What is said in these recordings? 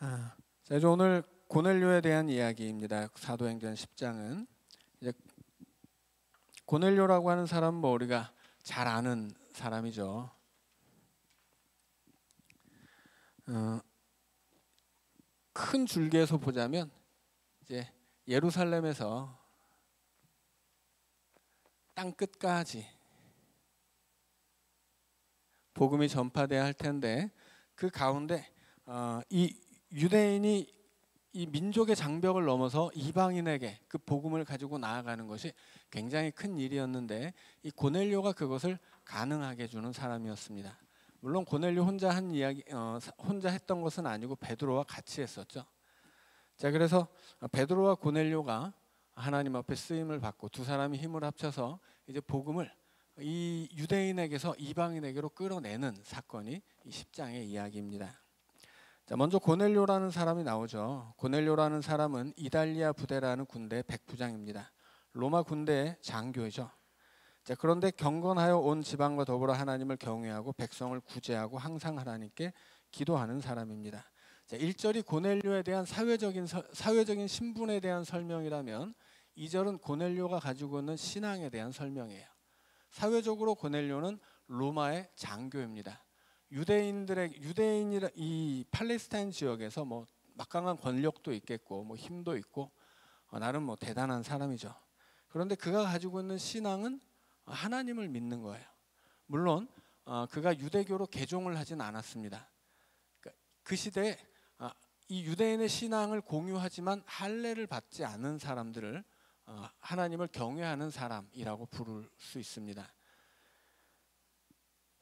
자, 이제 오늘 고넬료에 대한 이야기입니다. 사도행전 10장은 이제 고넬료라고 하는 사람은 뭐 우리가 잘 아는 사람이죠. 큰 줄기에서 보자면 이제 예루살렘에서 땅 끝까지 복음이 전파돼야 할 텐데 그 가운데 이 유대인이 이 민족의 장벽을 넘어서 이방인에게 그 복음을 가지고 나아가는 것이 굉장히 큰 일이었는데 이 고넬료가 그것을 가능하게 해주는 사람이었습니다. 물론 고넬료 혼자 한 이야기, 혼자 했던 것은 아니고 베드로와 같이 했었죠. 자, 그래서 베드로와 고넬료가 하나님 앞에 쓰임을 받고 두 사람이 힘을 합쳐서 이제 복음을 이 유대인에게서 이방인에게로 끌어내는 사건이 이 10장의 이야기입니다. 자, 먼저 고넬료라는 사람이 나오죠. 고넬료라는 사람은 이달리아 부대라는 군대 백부장입니다. 로마 군대의 장교이죠. 자, 그런데 경건하여 온 지방과 더불어 하나님을 경외하고 백성을 구제하고 항상 하나님께 기도하는 사람입니다. 자, 1절이 고넬료에 대한 사회적인 신분에 대한 설명이라면 2절은 고넬료가 가지고 있는 신앙에 대한 설명이에요. 사회적으로 고넬료는 로마의 장교입니다. 유대인이라 이 팔레스타인 지역에서 뭐 막강한 권력도 있겠고 뭐 힘도 있고 나름 뭐 대단한 사람이죠. 그런데 그가 가지고 있는 신앙은 하나님을 믿는 거예요. 물론 그가 유대교로 개종을 하진 않았습니다. 그 시대에 이 유대인의 신앙을 공유하지만 할례를 받지 않은 사람들을 하나님을 경외하는 사람이라고 부를 수 있습니다.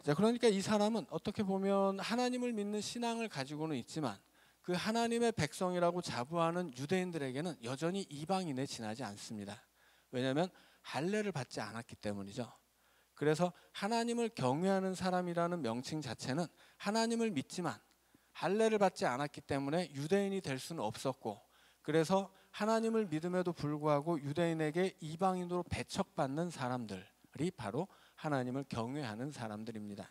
자, 그러니까 이 사람은 어떻게 보면 하나님을 믿는 신앙을 가지고는 있지만 그 하나님의 백성이라고 자부하는 유대인들에게는 여전히 이방인에 지나지 않습니다. 왜냐하면 할례를 받지 않았기 때문이죠. 그래서 하나님을 경외하는 사람이라는 명칭 자체는 하나님을 믿지만 할례를 받지 않았기 때문에 유대인이 될 수는 없었고, 그래서 하나님을 믿음에도 불구하고 유대인에게 이방인으로 배척받는 사람들이 바로 하나님을 경외하는 사람들입니다.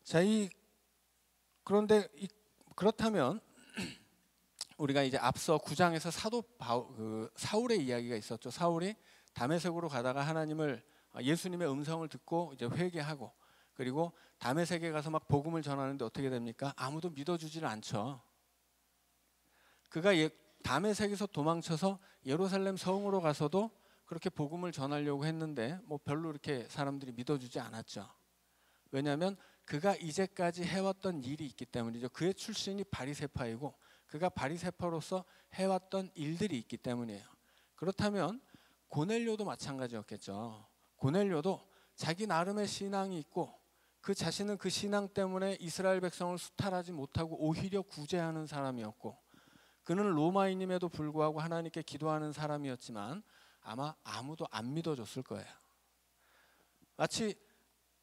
자, 그런데 그렇다면 우리가 이제 앞서 9장에서 사울의 이야기가 있었죠. 사울이 다메섹으로 가다가 예수님의 음성을 듣고 이제 회개하고, 그리고 다메섹에 가서 막 복음을 전하는데 어떻게 됩니까? 아무도 믿어주질 않죠. 그가 다메섹에서 도망쳐서 예루살렘 성으로 가서도 그렇게 복음을 전하려고 했는데 뭐 별로 이렇게 사람들이 믿어주지 않았죠. 왜냐하면 그가 이제까지 해왔던 일이 있기 때문이죠. 그의 출신이 바리새파이고 그가 바리새파로서 해왔던 일들이 있기 때문이에요. 그렇다면 고넬료도 마찬가지였겠죠. 고넬료도 자기 나름의 신앙이 있고 그 자신은 그 신앙 때문에 이스라엘 백성을 수탈하지 못하고 오히려 구제하는 사람이었고, 그는 로마인임에도 불구하고 하나님께 기도하는 사람이었지만 아마 아무도 안 믿어줬을 거예요. 마치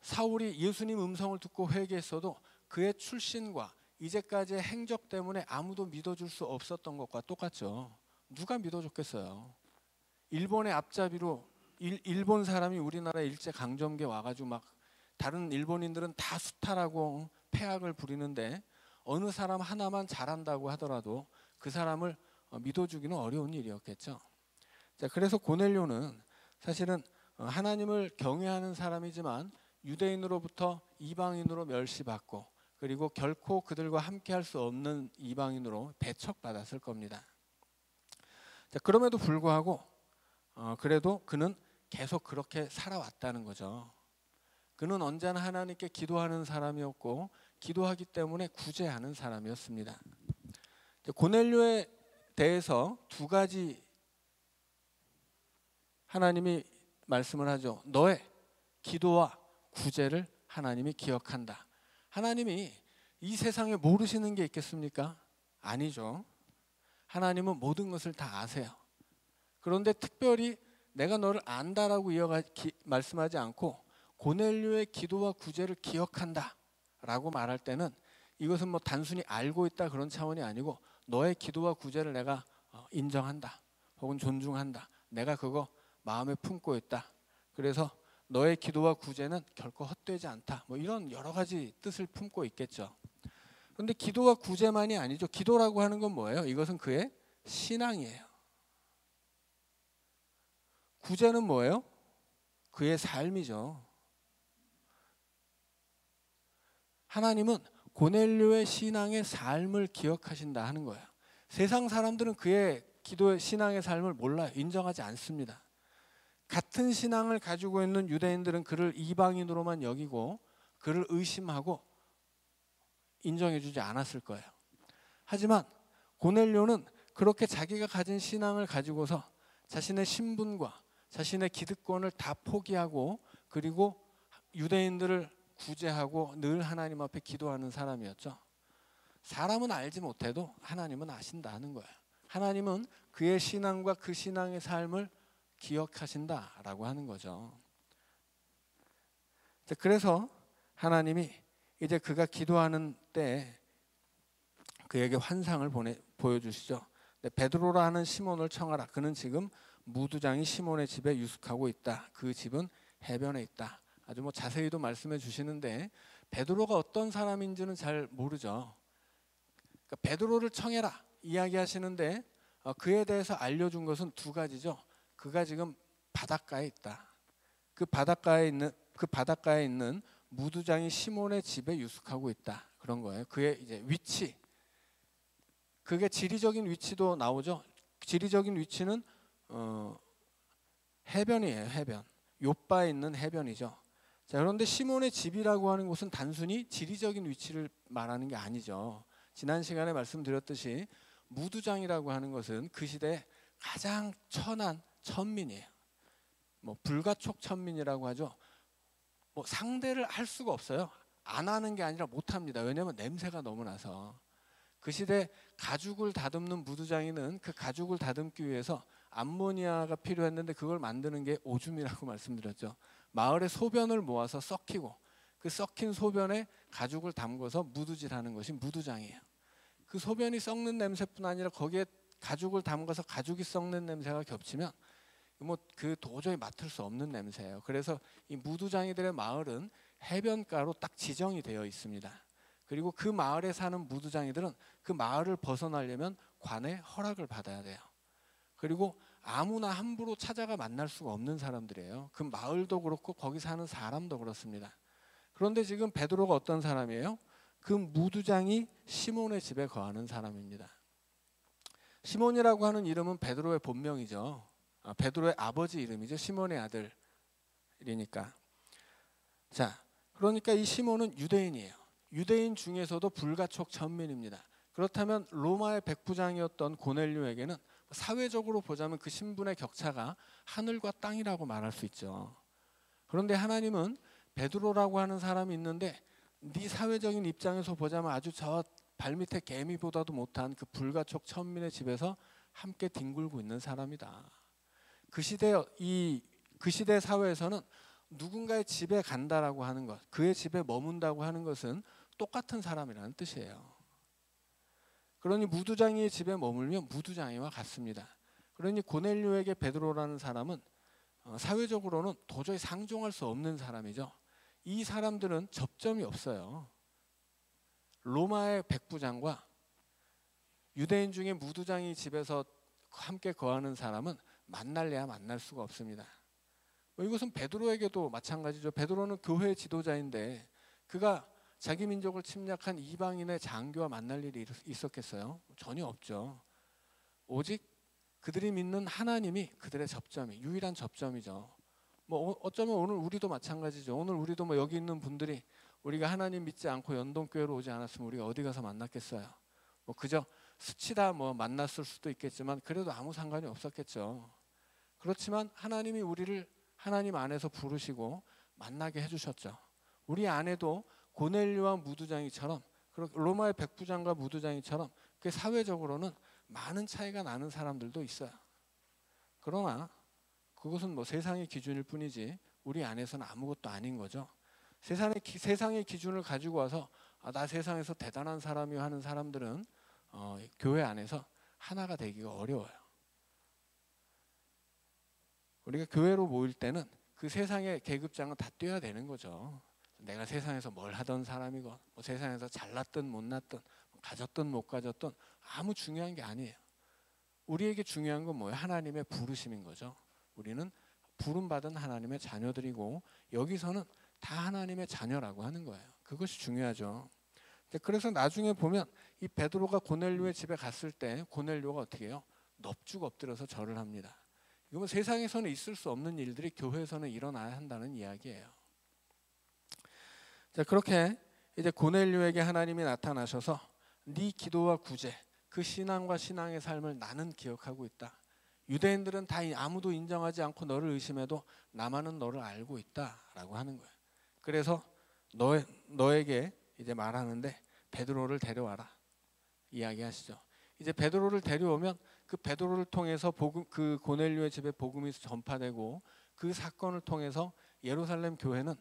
사울이 예수님 음성을 듣고 회개했어도 그의 출신과 이제까지의 행적 때문에 아무도 믿어줄 수 없었던 것과 똑같죠. 누가 믿어줬겠어요. 일본의 앞잡이로 일본 사람이 우리나라 일제강점기에 와가지고 막 다른 일본인들은 다 수탈하고 폐악을 부리는데 어느 사람 하나만 잘한다고 하더라도 그 사람을 믿어주기는 어려운 일이었겠죠. 자, 그래서 고넬료는 사실은 하나님을 경외하는 사람이지만 유대인으로부터 이방인으로 멸시받고, 그리고 결코 그들과 함께할 수 없는 이방인으로 배척받았을 겁니다. 자, 그럼에도 불구하고 그래도 그는 계속 그렇게 살아왔다는 거죠. 그는 언제나 하나님께 기도하는 사람이었고 기도하기 때문에 구제하는 사람이었습니다. 고넬료에 대해서 두 가지 하나님이 말씀을 하죠. 너의 기도와 구제를 하나님이 기억한다. 하나님이 이 세상에 모르시는 게 있겠습니까? 아니죠. 하나님은 모든 것을 다 아세요. 그런데 특별히 내가 너를 안다라고 말씀하지 않고 고넬료의 기도와 구제를 기억한다 라고 말할 때는 이것은 뭐 단순히 알고 있다 그런 차원이 아니고 너의 기도와 구제를 내가 인정한다 혹은 존중한다. 내가 그거 마음에 품고 있다. 그래서 너의 기도와 구제는 결코 헛되지 않다. 뭐 이런 여러 가지 뜻을 품고 있겠죠. 그런데 기도와 구제만이 아니죠. 기도라고 하는 건 뭐예요? 이것은 그의 신앙이에요. 구제는 뭐예요? 그의 삶이죠. 하나님은 고넬료의 신앙의 삶을 기억하신다 하는 거예요. 세상 사람들은 그의 기도의 신앙의 삶을 몰라요. 인정하지 않습니다. 같은 신앙을 가지고 있는 유대인들은 그를 이방인으로만 여기고 그를 의심하고 인정해주지 않았을 거예요. 하지만 고넬료는 그렇게 자기가 가진 신앙을 가지고서 자신의 신분과 자신의 기득권을 다 포기하고 그리고 유대인들을 구제하고 늘 하나님 앞에 기도하는 사람이었죠. 사람은 알지 못해도 하나님은 아신다는 거예요. 하나님은 그의 신앙과 그 신앙의 삶을 기억하신다라고 하는 거죠. 그래서 하나님이 이제 그가 기도하는 때 그에게 환상을 보여주시죠. 베드로라 하는 시몬을 청하라. 그는 지금 무두장이 시몬의 집에 유숙하고 있다. 그 집은 해변에 있다. 아주 뭐 자세히도 말씀해 주시는데 베드로가 어떤 사람인지는 잘 모르죠. 그러니까 베드로를 청해라 이야기하시는데 그에 대해서 알려준 것은 두 가지죠. 그가 지금 바닷가에 있다. 그 바닷가에 있는 무두장이 시몬의 집에 유숙하고 있다. 그런 거예요. 그의 이제 위치, 그게 지리적인 위치도 나오죠. 지리적인 위치는 해변이에요. 해변. 욥바에 있는 해변이죠. 자, 그런데 시몬의 집이라고 하는 곳은 단순히 지리적인 위치를 말하는 게 아니죠. 지난 시간에 말씀드렸듯이 무두장이라고 하는 것은 그 시대에 가장 천한 천민이에요. 뭐 불가촉 천민이라고 하죠. 뭐 상대를 할 수가 없어요. 안 하는 게 아니라 못 합니다. 왜냐하면 냄새가 너무 나서. 그 시대 가죽을 다듬는 무두장이는 그 가죽을 다듬기 위해서 암모니아가 필요했는데 그걸 만드는 게 오줌이라고 말씀드렸죠. 마을의 소변을 모아서 썩히고 그 썩힌 소변에 가죽을 담궈서 무두질하는 것이 무두장이에요. 그 소변이 썩는 냄새뿐 아니라 거기에 가죽을 담가서 가죽이 썩는 냄새가 겹치면 뭐 그 도저히 맡을 수 없는 냄새예요. 그래서 이 무두장이들의 마을은 해변가로 딱 지정이 되어 있습니다. 그리고 그 마을에 사는 무두장이들은 그 마을을 벗어나려면 관의 허락을 받아야 돼요. 그리고 아무나 함부로 찾아가 만날 수가 없는 사람들이에요. 그 마을도 그렇고 거기 사는 사람도 그렇습니다. 그런데 지금 베드로가 어떤 사람이에요? 그 무두장이 시몬의 집에 거하는 사람입니다. 시몬이라고 하는 이름은 베드로의 본명이죠. 베드로의 아버지 이름이죠. 시몬의 아들이니까. 자, 그러니까 이 시몬은 유대인이에요. 유대인 중에서도 불가촉 천민입니다. 그렇다면 로마의 백부장이었던 고넬료에게는 사회적으로 보자면 그 신분의 격차가 하늘과 땅이라고 말할 수 있죠. 그런데 하나님은 베드로라고 하는 사람이 있는데 네 사회적인 입장에서 보자면 아주 저 발밑에 개미보다도 못한 그 불가촉 천민의 집에서 함께 뒹굴고 있는 사람이다. 그 시대 사회에서는 누군가의 집에 간다라고 하는 것, 그의 집에 머문다고 하는 것은 똑같은 사람이라는 뜻이에요. 그러니 무두장이의 집에 머물면 무두장이와 같습니다. 그러니 고넬료에게 베드로라는 사람은 사회적으로는 도저히 상종할 수 없는 사람이죠. 이 사람들은 접점이 없어요. 로마의 백부장과 유대인 중에 무두장이 집에서 함께 거하는 사람은 만날래야 만날 수가 없습니다. 이것은 베드로에게도 마찬가지죠. 베드로는 교회 지도자인데 그가 자기 민족을 침략한 이방인의 장교와 만날 일이 있었겠어요? 전혀 없죠. 오직 그들이 믿는 하나님이 그들의 접점이 유일한 접점이죠. 뭐 어쩌면 오늘 우리도 마찬가지죠. 오늘 우리도 뭐 여기 있는 분들이 우리가 하나님 믿지 않고 연동교회로 오지 않았으면 우리가 어디 가서 만났겠어요? 뭐 그저 스치다 뭐 만났을 수도 있겠지만 그래도 아무 상관이 없었겠죠. 그렇지만 하나님이 우리를 하나님 안에서 부르시고 만나게 해주셨죠. 우리 안에도 고넬료와 무두장이처럼 로마의 백부장과 무두장이처럼 그 사회적으로는 많은 차이가 나는 사람들도 있어요. 그러나 그것은 뭐 세상의 기준일 뿐이지 우리 안에서는 아무것도 아닌 거죠. 세상의 기준을 가지고 와서 나 세상에서 대단한 사람이 하는 사람들은 교회 안에서 하나가 되기가 어려워요. 우리가 교회로 모일 때는 그 세상의 계급장은 다 뛰어야 되는 거죠. 내가 세상에서 뭘 하던 사람이건 뭐 세상에서 잘났든 못났든 가졌든 못 가졌든 아무 중요한 게 아니에요. 우리에게 중요한 건 뭐예요? 하나님의 부르심인 거죠. 우리는 부름받은 하나님의 자녀들이고 여기서는 다 하나님의 자녀라고 하는 거예요. 그것이 중요하죠. 그래서 나중에 보면 이 베드로가 고넬료의 집에 갔을 때 고넬료가 어떻게 해요? 넙죽 엎드려서 절을 합니다. 이건 세상에서는 있을 수 없는 일들이 교회에서는 일어나야 한다는 이야기예요. 자, 그렇게 이제 고넬료에게 하나님이 나타나셔서 네 기도와 구제, 그 신앙과 신앙의 삶을 나는 기억하고 있다. 유대인들은 다 아무도 인정하지 않고 너를 의심해도 나만은 너를 알고 있다라고 하는 거예요. 그래서 너에게 이제 말하는데 베드로를 데려와라 이야기하시죠. 이제 베드로를 데려오면 그 베드로를 통해서 그 고넬료의 집에 복음이 전파되고 그 사건을 통해서 예루살렘 교회는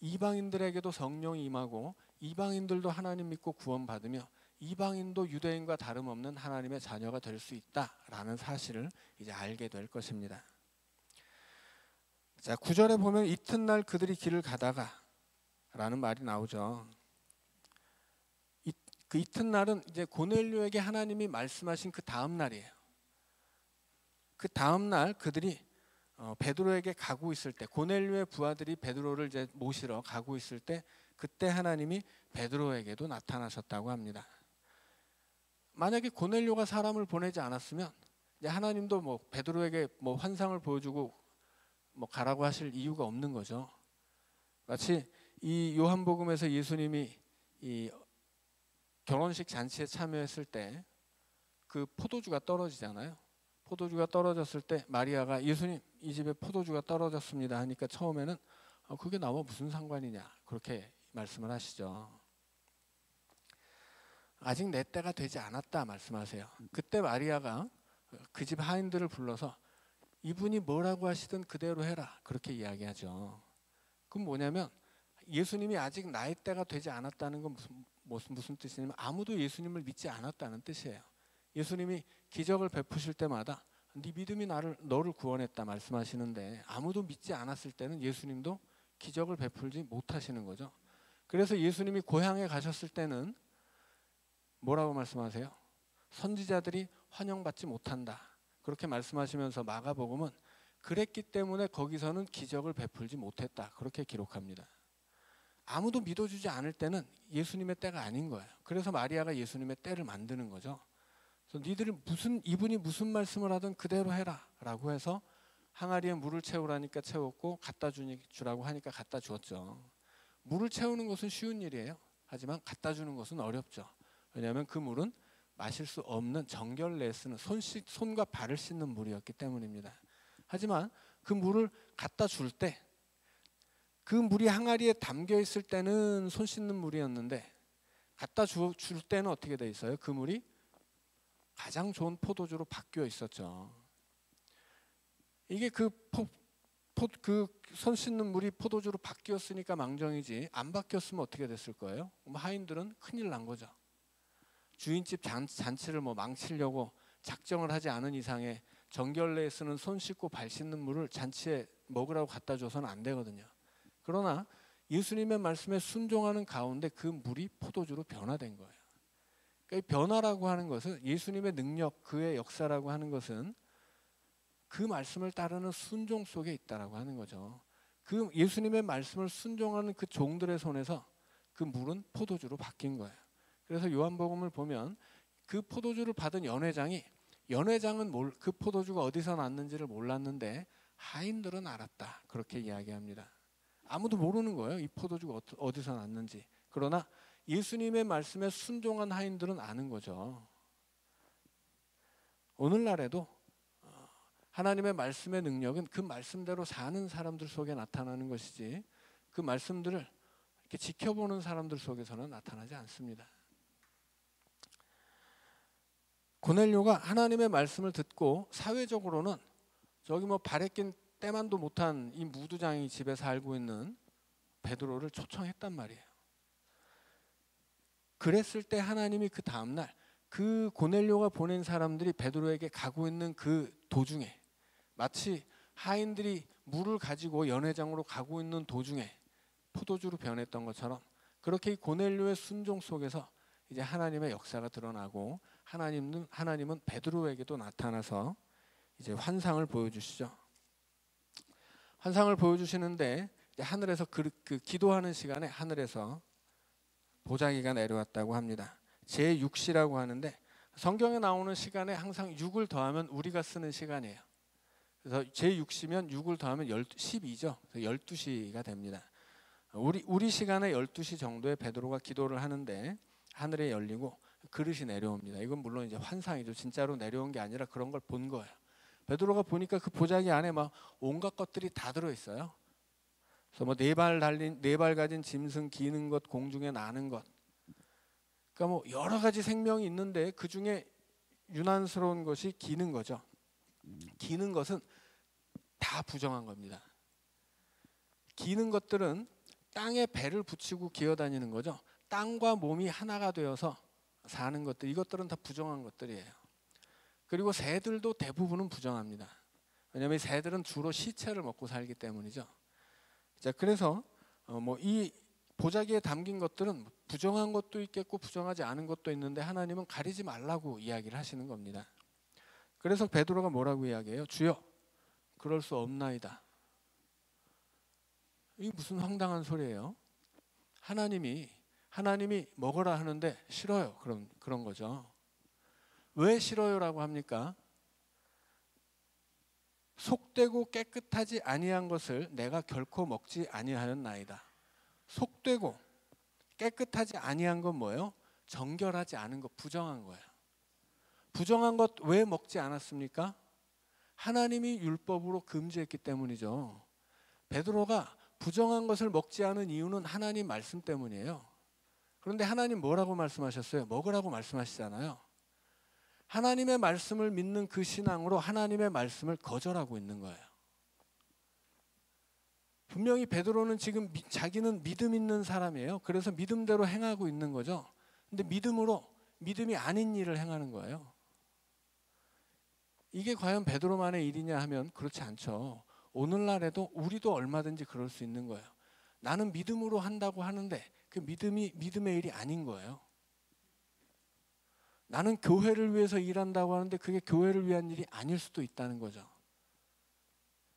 이방인들에게도 성령이 임하고 이방인들도 하나님 믿고 구원받으며 이방인도 유대인과 다름없는 하나님의 자녀가 될 수 있다라는 사실을 이제 알게 될 것입니다. 자, 9절에 보면 이튿날 그들이 길을 가다가 라는 말이 나오죠. 그 이튿날은 이제 고넬료에게 하나님이 말씀하신 그 다음 날이에요. 그 다음 날 그들이 베드로에게 가고 있을 때 고넬료의 부하들이 베드로를 이제 모시러 가고 있을 때 그때 하나님이 베드로에게도 나타나셨다고 합니다. 만약에 고넬료가 사람을 보내지 않았으면 이제 하나님도 뭐 베드로에게 뭐 환상을 보여주고 뭐 가라고 하실 이유가 없는 거죠. 마치 이 요한복음에서 예수님이 이 결혼식 잔치에 참여했을 때 그 포도주가 떨어지잖아요. 포도주가 떨어졌을 때 마리아가 예수님 이 집에 포도주가 떨어졌습니다 하니까 처음에는 그게 나와 무슨 상관이냐 그렇게 말씀을 하시죠. 아직 내 때가 되지 않았다 말씀하세요. 그때 마리아가 그 집 하인들을 불러서 이분이 뭐라고 하시든 그대로 해라 그렇게 이야기하죠. 그건 뭐냐면 예수님이 아직 나의 때가 되지 않았다는 건 무슨 뜻이냐면 아무도 예수님을 믿지 않았다는 뜻이에요. 예수님이 기적을 베푸실 때마다 네 믿음이 너를 구원했다 말씀하시는데 아무도 믿지 않았을 때는 예수님도 기적을 베풀지 못하시는 거죠. 그래서 예수님이 고향에 가셨을 때는 뭐라고 말씀하세요? 선지자들이 환영받지 못한다 그렇게 말씀하시면서 마가복음은 그랬기 때문에 거기서는 기적을 베풀지 못했다 그렇게 기록합니다. 아무도 믿어주지 않을 때는 예수님의 때가 아닌 거예요. 그래서 마리아가 예수님의 때를 만드는 거죠. 그래서 니들이 이분이 무슨 말씀을 하든 그대로 해라 라고 해서 항아리에 물을 채우라니까 채웠고 갖다 주라고 하니까 갖다 주었죠. 물을 채우는 것은 쉬운 일이에요. 하지만 갖다 주는 것은 어렵죠. 왜냐하면 그 물은 마실 수 없는 정결내에 쓰는 손과 발을 씻는 물이었기 때문입니다. 하지만 그 물을 갖다 줄 때 그 물이 항아리에 담겨 있을 때는 손 씻는 물이었는데 갖다 줄 때는 어떻게 돼 있어요? 그 물이 가장 좋은 포도주로 바뀌어 있었죠. 이게 그 손 씻는 물이 포도주로 바뀌었으니까 망정이지 안 바뀌었으면 어떻게 됐을 거예요? 하인들은 큰일 난 거죠. 주인집 잔치를 뭐 망치려고 작정을 하지 않은 이상에 정결례에 쓰는 손 씻고 발 씻는 물을 잔치에 먹으라고 갖다 줘서는 안 되거든요. 그러나 예수님의 말씀에 순종하는 가운데 그 물이 포도주로 변화된 거예요. 그러니까 이 변화라고 하는 것은 예수님의 능력, 그의 역사라고 하는 것은 그 말씀을 따르는 순종 속에 있다라고 하는 거죠. 그 예수님의 말씀을 순종하는 그 종들의 손에서 그 물은 포도주로 바뀐 거예요. 그래서 요한복음을 보면 그 포도주를 받은 연회장은 그 포도주가 어디서 났는지를 몰랐는데 하인들은 알았다. 그렇게 이야기합니다. 아무도 모르는 거예요. 이 포도주가 어디서 났는지. 그러나 예수님의 말씀에 순종한 하인들은 아는 거죠. 오늘날에도 하나님의 말씀의 능력은 그 말씀대로 사는 사람들 속에 나타나는 것이지 그 말씀들을 이렇게 지켜보는 사람들 속에서는 나타나지 않습니다. 고넬료가 하나님의 말씀을 듣고 사회적으로는 저기 뭐 발에 낀 때만도 못한 이 무두장이 집에 살고 있는 베드로를 초청했단 말이에요. 그랬을 때 하나님이 그 다음날 그 고넬료가 보낸 사람들이 베드로에게 가고 있는 그 도중에 마치 하인들이 물을 가지고 연회장으로 가고 있는 도중에 포도주로 변했던 것처럼 그렇게 이 고넬료의 순종 속에서 이제 하나님의 역사가 드러나고 하나님은 베드로에게도 나타나서 이제 환상을 보여주시죠. 환상을 보여주시는데 하늘에서 그 기도하는 시간에 하늘에서 보자기가 내려왔다고 합니다. 제6시라고 하는데 성경에 나오는 시간에 항상 6을 더하면 우리가 쓰는 시간이에요. 그래서 제6시면 6을 더하면 12죠. 12시가 됩니다. 우리 시간에 12시 정도에 베드로가 기도를 하는데 하늘에 열리고 그릇이 내려옵니다. 이건 물론 이제 환상이죠. 진짜로 내려온 게 아니라 그런 걸 본 거예요. 베드로가 보니까 그 보자기 안에 막 온갖 것들이 다 들어 있어요. 그래서 뭐 네 발 가진 짐승 기는 것, 공중에 나는 것. 그러니까 뭐 여러 가지 생명이 있는데 그 중에 유난스러운 것이 기는 거죠. 기는 것은 다 부정한 겁니다. 기는 것들은 땅에 배를 붙이고 기어다니는 거죠. 땅과 몸이 하나가 되어서 사는 것들, 이것들은 다 부정한 것들이에요. 그리고 새들도 대부분은 부정합니다. 왜냐하면 새들은 주로 시체를 먹고 살기 때문이죠. 자, 그래서 뭐 이 보자기에 담긴 것들은 부정한 것도 있겠고 부정하지 않은 것도 있는데 하나님은 가리지 말라고 이야기를 하시는 겁니다. 그래서 베드로가 뭐라고 이야기해요? 주여, 그럴 수 없나이다. 이게 무슨 황당한 소리예요? 하나님이 먹으라 하는데 싫어요. 그런 거죠. 왜 싫어요라고 합니까? 속되고 깨끗하지 아니한 것을 내가 결코 먹지 아니하였나이다. 속되고 깨끗하지 아니한 건 뭐예요? 정결하지 않은 것, 부정한 거예요. 부정한 것 왜 먹지 않았습니까? 하나님이 율법으로 금지했기 때문이죠. 베드로가 부정한 것을 먹지 않은 이유는 하나님 말씀 때문이에요. 그런데 하나님 뭐라고 말씀하셨어요? 먹으라고 말씀하시잖아요. 하나님의 말씀을 믿는 그 신앙으로 하나님의 말씀을 거절하고 있는 거예요. 분명히 베드로는 지금 자기는 믿음 있는 사람이에요. 그래서 믿음대로 행하고 있는 거죠. 근데 믿음이 아닌 일을 행하는 거예요. 이게 과연 베드로만의 일이냐 하면 그렇지 않죠. 오늘날에도 우리도 얼마든지 그럴 수 있는 거예요. 나는 믿음으로 한다고 하는데 그 믿음이 믿음의 일이 아닌 거예요. 나는 교회를 위해서 일한다고 하는데 그게 교회를 위한 일이 아닐 수도 있다는 거죠.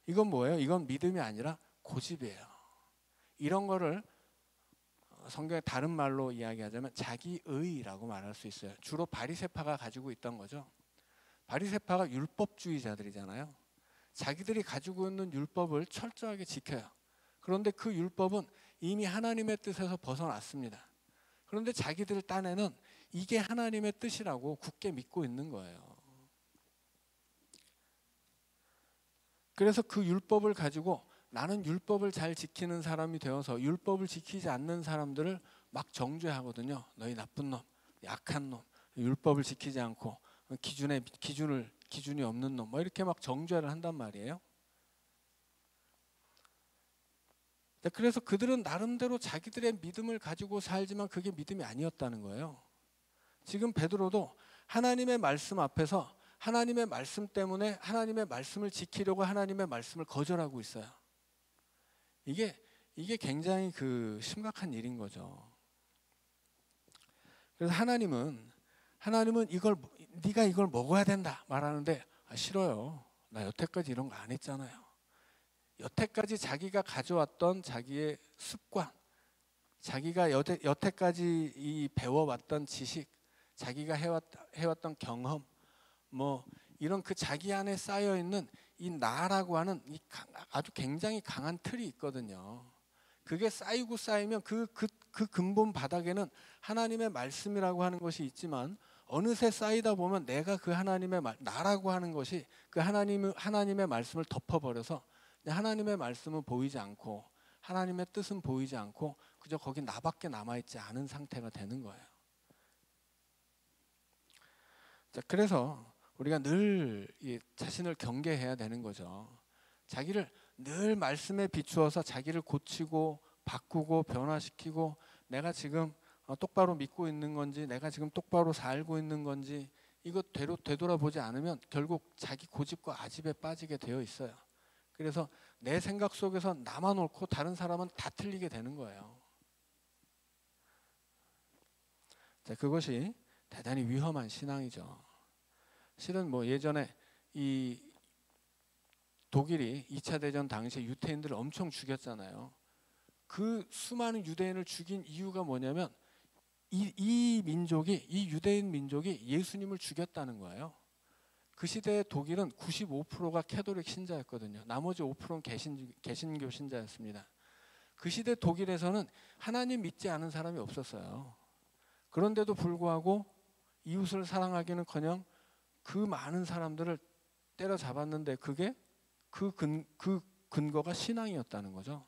이건 뭐예요? 이건 믿음이 아니라 고집이에요. 이런 거를 성경의 다른 말로 이야기하자면 자기의라고 말할 수 있어요. 주로 바리새파가 가지고 있던 거죠. 바리새파가 율법주의자들이잖아요. 자기들이 가지고 있는 율법을 철저하게 지켜요. 그런데 그 율법은 이미 하나님의 뜻에서 벗어났습니다. 그런데 자기들 딴에는 이게 하나님의 뜻이라고 굳게 믿고 있는 거예요. 그래서 그 율법을 가지고 나는 율법을 잘 지키는 사람이 되어서 율법을 지키지 않는 사람들을 막 정죄하거든요. 너희 나쁜 놈, 약한 놈, 율법을 지키지 않고 기준이 없는 놈, 뭐 이렇게 막 정죄를 한단 말이에요. 그래서 그들은 나름대로 자기들의 믿음을 가지고 살지만 그게 믿음이 아니었다는 거예요. 지금 베드로도 하나님의 말씀 앞에서 하나님의 말씀 때문에 하나님의 말씀을 지키려고 하나님의 말씀을 거절하고 있어요. 이게 굉장히 심각한 일인 거죠. 그래서 하나님은 네가 이걸 먹어야 된다 말하는데 싫어요. 나 여태까지 이런 거 안 했잖아요. 여태까지 자기가 가져왔던 자기의 습관, 자기가 여태까지 배워왔던 지식, 자기가 해왔던 경험, 뭐 이런 그 자기 안에 쌓여 있는 이 나라고 하는 아주 굉장히 강한 틀이 있거든요. 그게 쌓이면 그 근본 바닥에는 하나님의 말씀이라고 하는 것이 있지만 어느새 쌓이다 보면 내가 그 나라고 하는 것이 그 하나님의 말씀을 덮어버려서 하나님의 말씀은 보이지 않고 하나님의 뜻은 보이지 않고 그저 거기 나밖에 남아있지 않은 상태가 되는 거예요. 자, 그래서 우리가 늘 자신을 경계해야 되는 거죠. 자기를 늘 말씀에 비추어서 자기를 고치고 바꾸고 변화시키고 내가 지금 똑바로 믿고 있는 건지 내가 지금 똑바로 살고 있는 건지 이것 되돌아보지 않으면 결국 자기 고집과 아집에 빠지게 되어 있어요. 그래서 내 생각 속에서 나만 옳고 다른 사람은 다 틀리게 되는 거예요. 자, 그것이 대단히 위험한 신앙이죠. 실은 뭐 예전에 이 독일이 2차 대전 당시에 유태인들을 엄청 죽였잖아요. 그 수많은 유대인을 죽인 이유가 뭐냐면 이 민족이, 이 유대인 민족이 예수님을 죽였다는 거예요. 그 시대의 독일은 95%가 캐톨릭 신자였거든요. 나머지 5%는 개신교 신자였습니다. 그 시대 독일에서는 하나님 믿지 않은 사람이 없었어요. 그런데도 불구하고 이웃을 사랑하기는커녕 그 많은 사람들을 때려잡았는데 그게 그 근거가 신앙이었다는 거죠.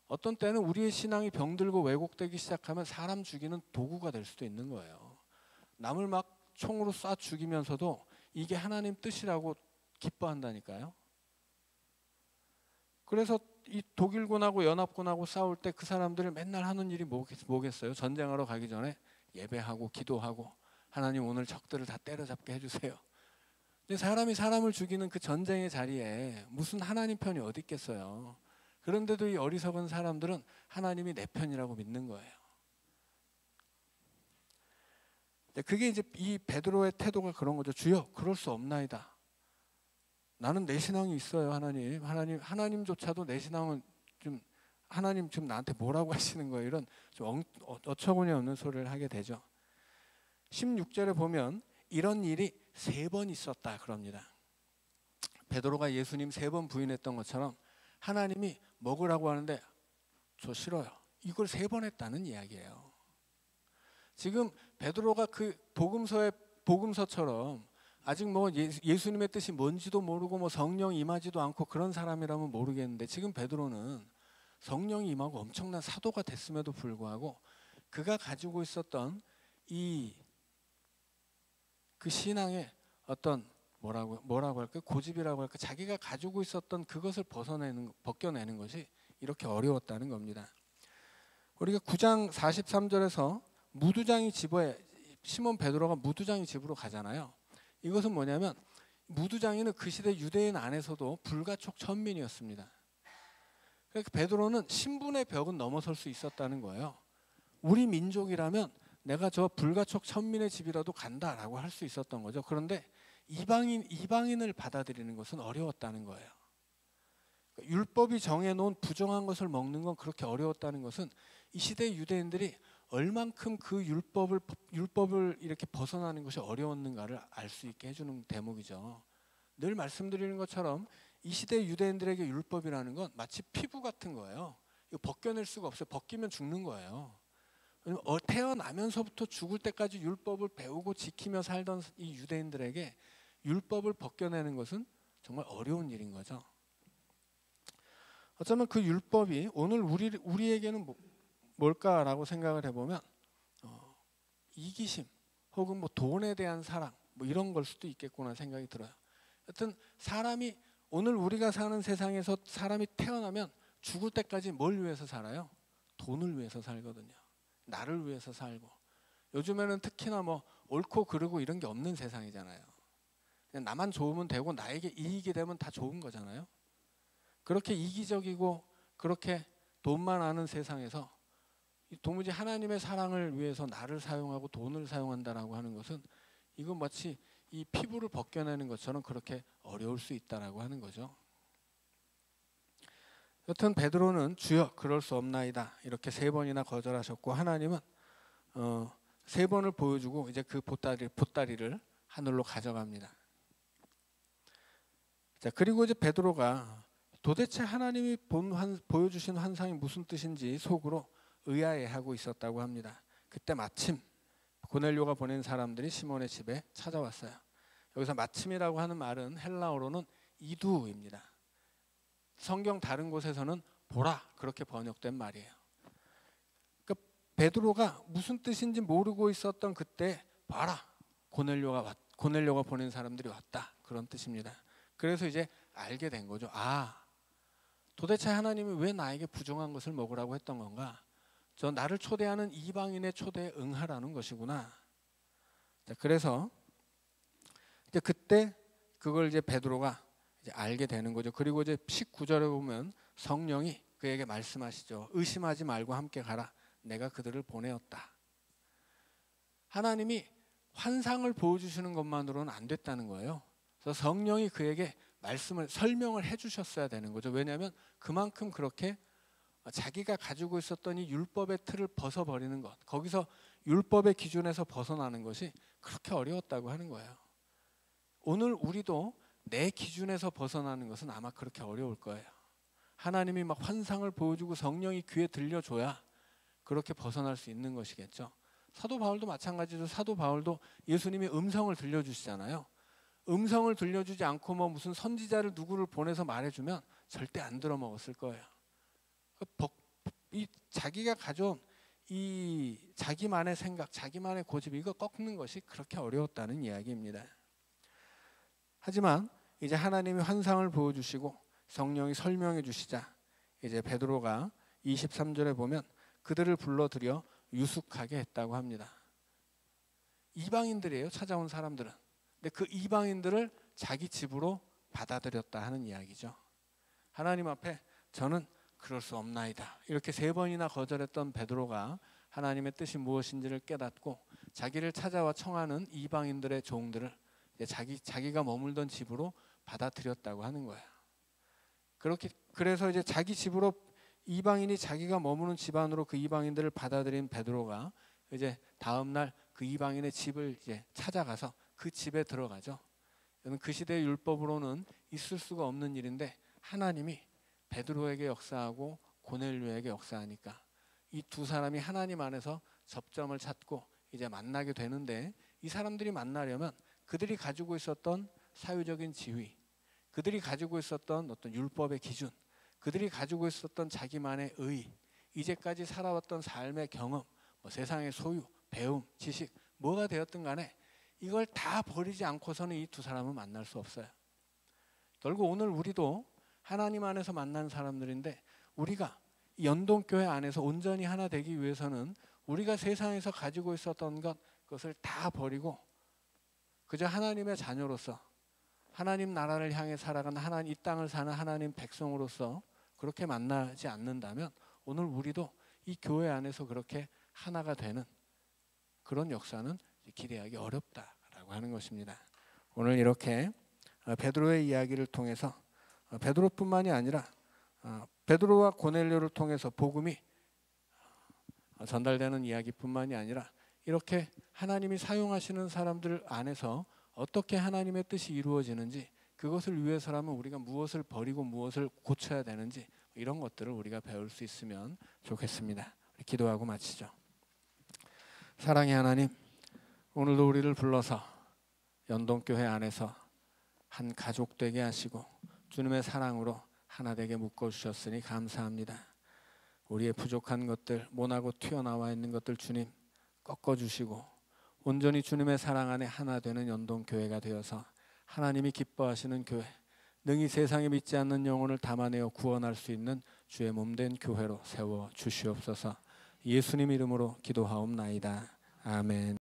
어떤 때는 우리의 신앙이 병들고 왜곡되기 시작하면 사람 죽이는 도구가 될 수도 있는 거예요. 남을 막 총으로 쏴 죽이면서도 이게 하나님 뜻이라고 기뻐한다니까요. 그래서 이 독일군하고 연합군하고 싸울 때 그 사람들을 맨날 하는 일이 뭐겠어요? 전쟁하러 가기 전에 예배하고 기도하고 하나님 오늘 적들을 다 때려잡게 해주세요. 근데 사람이 사람을 죽이는 그 전쟁의 자리에 무슨 하나님 편이 어디 있겠어요? 그런데도 이 어리석은 사람들은 하나님이 내 편이라고 믿는 거예요. 그게 이제 이 베드로의 태도가 그런 거죠. 주여, 그럴 수 없나이다. 나는 내 신앙이 있어요, 하나님조차도 내 신앙은 좀 하나님 지금 나한테 뭐라고 하시는 거예요? 이런 좀 어처구니 없는 소리를 하게 되죠. 16절에 보면 이런 일이 3번 있었다 그럽니다. 베드로가 예수님 3번 부인했던 것처럼 하나님이 먹으라고 하는데 저 싫어요. 이걸 3번 했다는 이야기예요. 지금 베드로가 그 복음서처럼 아직 뭐 예수님의 뜻이 뭔지도 모르고 뭐 성령 임하지도 않고 그런 사람이라면 모르겠는데 지금 베드로는 성령이 임하고 엄청난 사도가 됐음에도 불구하고 그가 가지고 있었던 그 신앙의 어떤 뭐라고 할까, 고집이라고 할까, 자기가 가지고 있었던 그것을 벗겨내는 것이 이렇게 어려웠다는 겁니다. 우리가 9장 43절에서 무두장이 집에 시몬 베드로가 무두장이 집으로 가잖아요. 이것은 뭐냐면 무두장이는 그 시대 유대인 안에서도 불가촉 천민이었습니다. 그러니까 베드로는 신분의 벽은 넘어설 수 있었다는 거예요. 우리 민족이라면 내가 저 불가촉 천민의 집이라도 간다라고 할 수 있었던 거죠. 그런데 이방인을 받아들이는 것은 어려웠다는 거예요. 율법이 정해놓은 부정한 것을 먹는 건 그렇게 어려웠다는 것은 이 시대 유대인들이 얼만큼 그 율법을 이렇게 벗어나는 것이 어려웠는가를 알 수 있게 해주는 대목이죠. 늘 말씀드리는 것처럼 이 시대 유대인들에게 율법이라는 건 마치 피부 같은 거예요. 이거 벗겨낼 수가 없어요. 벗기면 죽는 거예요. 태어나면서부터 죽을 때까지 율법을 배우고 지키며 살던 이 유대인들에게 율법을 벗겨내는 것은 정말 어려운 일인 거죠. 어쩌면 그 율법이 오늘 우리에게는 뭘까라고 생각을 해보면 이기심 혹은 뭐 돈에 대한 사랑 뭐 이런 걸 수도 있겠구나 생각이 들어요. 하여튼 사람이 오늘 우리가 사는 세상에서 사람이 태어나면 죽을 때까지 뭘 위해서 살아요? 돈을 위해서 살거든요. 나를 위해서 살고 요즘에는 특히나 뭐 옳고 그르고 이런 게 없는 세상이잖아요. 그냥 나만 좋으면 되고 나에게 이익이 되면 다 좋은 거잖아요. 그렇게 이기적이고 그렇게 돈만 아는 세상에서 도무지 하나님의 사랑을 위해서 나를 사용하고 돈을 사용한다라고 하는 것은 이건 마치 이 피부를 벗겨내는 것처럼 그렇게 어려울 수 있다라고 하는 거죠. 여튼 베드로는 주여 그럴 수 없나이다 이렇게 3번이나 거절하셨고 하나님은 3번을 보여주고 이제 그 보따리를 하늘로 가져갑니다. 자, 그리고 이제 베드로가 도대체 하나님이 보여주신 환상이 무슨 뜻인지 속으로 의아해하고 있었다고 합니다. 그때 마침 고넬료가 보낸 사람들이 시몬의 집에 찾아왔어요. 여기서 마침이라고 하는 말은 헬라어로는 이두입니다. 성경 다른 곳에서는 보라 그렇게 번역된 말이에요. 그러니까 베드로가 무슨 뜻인지 모르고 있었던 그때 봐라 고넬료가 보낸 사람들이 왔다 그런 뜻입니다. 그래서 이제 알게 된 거죠. 도대체 하나님이 왜 나에게 부정한 것을 먹으라고 했던 건가? 저 나를 초대하는 이방인의 초대에 응하라는 것이구나. 자, 그래서 이제 그때 그걸 이제 베드로가 이제 알게 되는 거죠. 그리고 이제 19절에 보면 성령이 그에게 말씀하시죠. 의심하지 말고 함께 가라. 내가 그들을 보내었다. 하나님이 환상을 보여주시는 것만으로는 안 됐다는 거예요. 그래서 성령이 그에게 말씀을 설명을 해주셨어야 되는 거죠. 왜냐하면 그만큼 그렇게 자기가 가지고 있었던 이 율법의 틀을 벗어버리는 것, 거기서 율법의 기준에서 벗어나는 것이 그렇게 어려웠다고 하는 거예요. 오늘 우리도 내 기준에서 벗어나는 것은 아마 그렇게 어려울 거예요. 하나님이 막 환상을 보여주고 성령이 귀에 들려줘야 그렇게 벗어날 수 있는 것이겠죠. 사도 바울도 마찬가지로 사도 바울도 예수님이 음성을 들려주시잖아요. 음성을 들려주지 않고 뭐 무슨 선지자를 누구를 보내서 말해주면 절대 안 들어먹었을 거예요. 이 자기가 가져온 이 자기만의 생각, 자기만의 고집, 이거 꺾는 것이 그렇게 어려웠다는 이야기입니다. 하지만 이제 하나님이 환상을 보여주시고 성령이 설명해 주시자 이제 베드로가 23절에 보면 그들을 불러들여 유숙하게 했다고 합니다. 이방인들이에요, 찾아온 사람들은. 근데 그 이방인들을 자기 집으로 받아들였다 하는 이야기죠. 하나님 앞에 저는 그럴 수 없나이다, 이렇게 3번이나 거절했던 베드로가 하나님의 뜻이 무엇인지를 깨닫고 자기를 찾아와 청하는 이방인들의 종들을 자기가 머물던 집으로 받아들였다고 하는 거예요. 그래서 이제 자기 집으로, 이방인이 자기가 머무는 집 안으로 그 이방인들을 받아들인 베드로가 이제 다음 날 그 이방인의 집을 이제 찾아가서 그 집에 들어가죠. 그 시대의 율법으로는 있을 수가 없는 일인데 하나님이 베드로에게 역사하고 고넬료에게 역사하니까 이 두 사람이 하나님 안에서 접점을 찾고 이제 만나게 되는데, 이 사람들이 만나려면 그들이 가지고 있었던 사회적인 지위, 그들이 가지고 있었던 어떤 율법의 기준, 그들이 가지고 있었던 자기만의 의, 이제까지 살아왔던 삶의 경험, 뭐 세상의 소유, 배움, 지식, 뭐가 되었든 간에 이걸 다 버리지 않고서는 이 두 사람은 만날 수 없어요. 결국 오늘 우리도 하나님 안에서 만난 사람들인데, 우리가 연동교회 안에서 온전히 하나 되기 위해서는 우리가 세상에서 가지고 있었던 그것을 다 버리고 그저 하나님의 자녀로서 하나님 나라를 향해 살아가는 하나님, 이 땅을 사는 하나님 백성으로서 그렇게 만나지 않는다면 오늘 우리도 이 교회 안에서 그렇게 하나가 되는 그런 역사는 기대하기 어렵다라고 하는 것입니다. 오늘 이렇게 베드로의 이야기를 통해서 베드로뿐만이 아니라 베드로와 고넬료를 통해서 복음이 전달되는 이야기뿐만이 아니라 이렇게 하나님이 사용하시는 사람들 안에서 어떻게 하나님의 뜻이 이루어지는지, 그것을 위해서라면 우리가 무엇을 버리고 무엇을 고쳐야 되는지, 이런 것들을 우리가 배울 수 있으면 좋겠습니다. 기도하고 마치죠. 사랑의 하나님, 오늘도 우리를 불러서 연동교회 안에서 한 가족 되게 하시고 주님의 사랑으로 하나 되게 묶어주셨으니 감사합니다. 우리의 부족한 것들, 모나고 튀어나와 있는 것들 주님 꺾어주시고 온전히 주님의 사랑 안에 하나 되는 연동교회가 되어서 하나님이 기뻐하시는 교회, 능히 세상에 믿지 않는 영혼을 담아내어 구원할 수 있는 주의 몸된 교회로 세워 주시옵소서. 예수님 이름으로 기도하옵나이다. 아멘.